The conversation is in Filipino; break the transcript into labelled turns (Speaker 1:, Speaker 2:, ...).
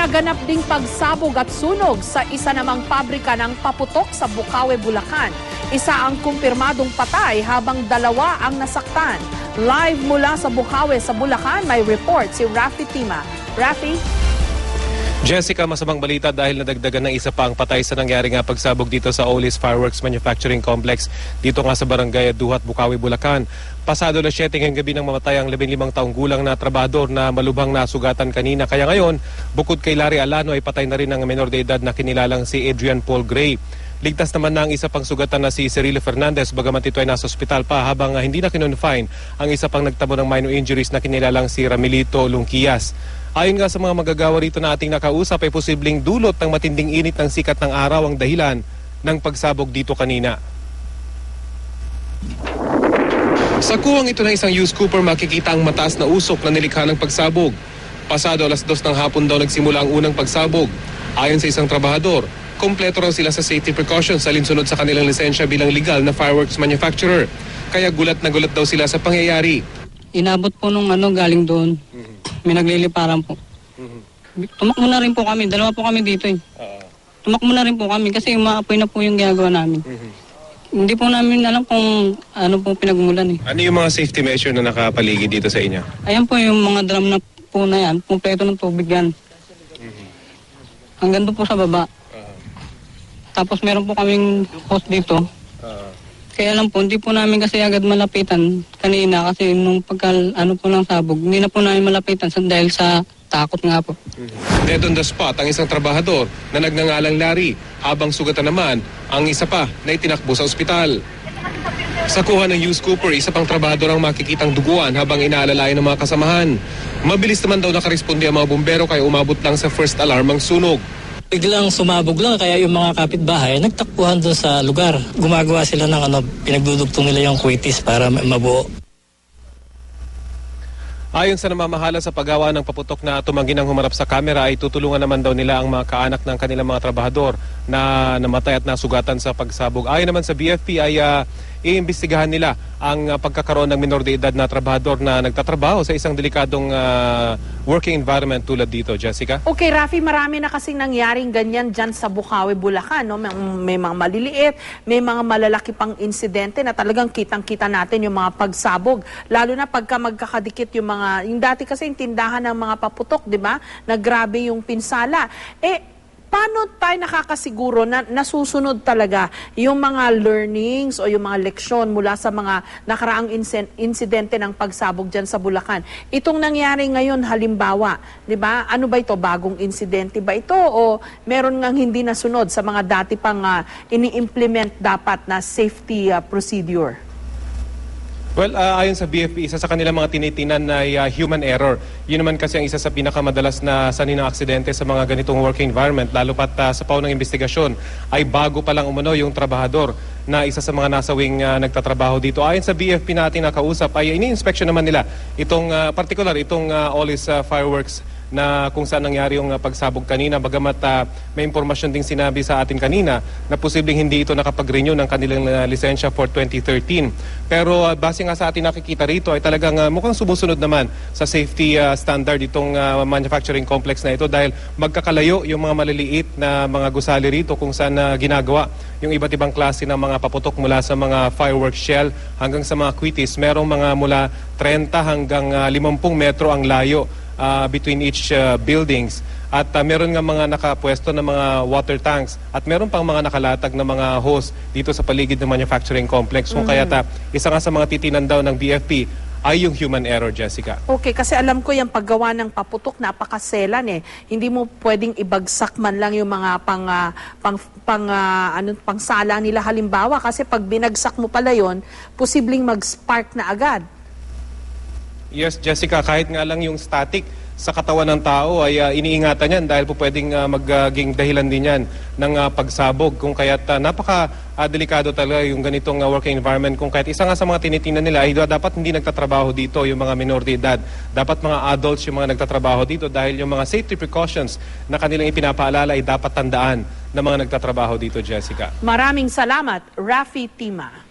Speaker 1: Naganap ding pagsabog at sunog sa isa namang pabrika ng paputok sa Bukawi, Bulacan. Isa ang kumpirmadong patay habang dalawa ang nasaktan. Live mula sa Bukawi sa Bulacan, may report si Rafi Tima. Rafi?
Speaker 2: Jessica, masamang balita dahil nadagdagan ng isa pa ang patay sa nangyari nga pagsabog dito sa Olis Fireworks Manufacturing Complex dito nga sa Barangay Duhat, Bukawi, Bulacan. Pasado na 7 ngayong gabi nang mamatay ang 15 taong gulang na trabahador na malubhang nasugatan kanina. Kaya ngayon, bukod kay Larry Alano ay patay na rin ang menor de edad na kinilalang si Adrian Paul Gray. Ligtas naman na ang isa pang sugatan na si Cirilo Fernandez bagamat ito ay nasa ospital pa habang hindi na kinonfine ang isa pang nagtamo ng minor injuries na kinilalang si Ramilito Lungkias. Ayon nga sa mga magagawa rito na ating nakausap ay posibleng dulot ng matinding init ng sikat ng araw ang dahilan ng pagsabog dito kanina. Sa kuwang ito ng isang used cooper makikita ang mataas na usok na nilikha ng pagsabog. Pasado alas 2 ng hapon daw nagsimula ang unang pagsabog. Ayon sa isang trabahador, kompleto raw sila sa safety precautions alinsunod sa kanilang lisensya bilang legal na fireworks manufacturer. Kaya gulat na gulat daw sila sa pangyayari.
Speaker 3: Inabot po nung galing doon. May nagliliparan po. Tumakbo na rin po kami. Dalawa po kami dito eh. Tumakbo na rin po kami kasi umaapoy na po yung ginagawa namin. Hindi po namin alam kung ano po pinagmulan eh.
Speaker 2: Ano yung mga safety measure na nakapaligid dito sa inyo?
Speaker 3: Ayan po yung mga drum na po na yan. Kompleto ng tubig yan. Hanggang doon po sa baba. Tapos meron po kaming hose dito. Kaya lang po, hindi po namin kasi agad malapitan kanina kasi nung pagka po ng sabog, hindi na po namin malapitan dahil sa takot nga po.
Speaker 2: Dead on the spot ang isang trabahador na nagngangalang Larry habang sugatan naman ang isa pa na itinakbo sa ospital. Sa kuha ng used cooper, isa pang trabahador ang makikitang duguan habang inaalalayan ng mga kasamahan. Mabilis naman daw nakaresponde ang mga bumbero kaya umabot lang sa first alarm ang sunog.
Speaker 4: Biglang sumabog lang kaya yung mga kapitbahay nagtakbuhan doon sa lugar. Gumagawa sila ng pinagdudugtong nila yung kwitis para mabuo.
Speaker 2: Ayon sa namamahala sa paggawa ng paputok na tumanggi ng humarap sa kamera ay tutulungan naman daw nila ang mga kaanak ng kanilang mga trabahador na namatay at nasugatan sa pagsabog. Ayon naman sa BFP ay iimbestigahan nila ang pagkakaroon ng minor de edad na trabahador na nagtatrabaho sa isang delikadong working environment tulad dito, Jessica.
Speaker 1: Okay, Rafi, marami na kasing nangyaring ganyan dyan sa Bukawi, Bulacan. No? May mga maliliit, may mga malalaki pang insidente na talagang kitang-kita natin yung mga pagsabog. Lalo na pagka magkakadikit yung dati kasi yung tindahan ng mga paputok, di ba? Na grabe yung pinsala. Paano tayo nakakasiguro na nasusunod talaga yung mga learnings o yung mga leksyon mula sa mga nakaraang insidente ng pagsabog dyan sa Bulacan? Itong nangyari ngayon, halimbawa, di ba? Ano ba ito? Bagong insidente ba ito? O meron ngang hindi nasunod sa mga dati pang ini-implement dapat na safety procedure?
Speaker 2: Well, ayon sa BFP, isa sa kanilang mga tinitinan ay human error. Yun naman kasi ang isa sa pinakamadalas na sanhi ng aksidente sa mga ganitong working environment, lalo pat sa paunang investigasyon ay bago pa lang umano yung trabahador na isa sa mga nasawing nagtatrabaho dito. Ayon sa BFP natin nakausap ay ini-inspection naman nila itong particular, itong Olis Fireworks na kung saan nangyari yung pagsabog kanina. Bagamat may impormasyon ding sinabi sa atin kanina na posibleng hindi ito nakapag-renew ng kanilang lisensya for 2013. Pero base nga sa atin nakikita rito ay talagang mukhang sumusunod naman sa safety standard itong manufacturing complex na ito dahil magkakalayo yung mga maliliit na mga gusali rito kung saan ginagawa yung iba't ibang klase ng mga paputok mula sa mga fireworks shell hanggang sa mga kwitis. Merong mga mula 30 hanggang 50 metro ang layo between each buildings at meron nga mga nakapwesto na mga water tanks at meron pang mga nakalatag na mga hose dito sa paligid ng manufacturing complex. Kung kaya isa nga sa mga titinan daw ng BFP ay yung human error, Jessica.
Speaker 1: Okay, kasi alam ko yung paggawa ng paputok napakaselan eh. Hindi mo pwedeng ibagsak man lang yung mga pangsala nila halimbawa kasi pag binagsak mo pala yon, posibleng mag-spark na agad.
Speaker 2: Yes, Jessica, kahit nga lang yung static sa katawan ng tao ay iniingatan yan dahil po pwedeng magiging dahilan din yan ng pagsabog. Kung kaya't napaka-delikado talaga yung ganitong working environment. Kung kaya't isa nga sa mga tinitingnan nila ay dapat hindi nagtatrabaho dito yung mga minor de edad. Dapat mga adults yung mga nagtatrabaho dito dahil yung mga safety precautions na kanilang ipinapaalala ay dapat tandaan ng mga nagtatrabaho dito, Jessica.
Speaker 1: Maraming salamat, Rafi Tima.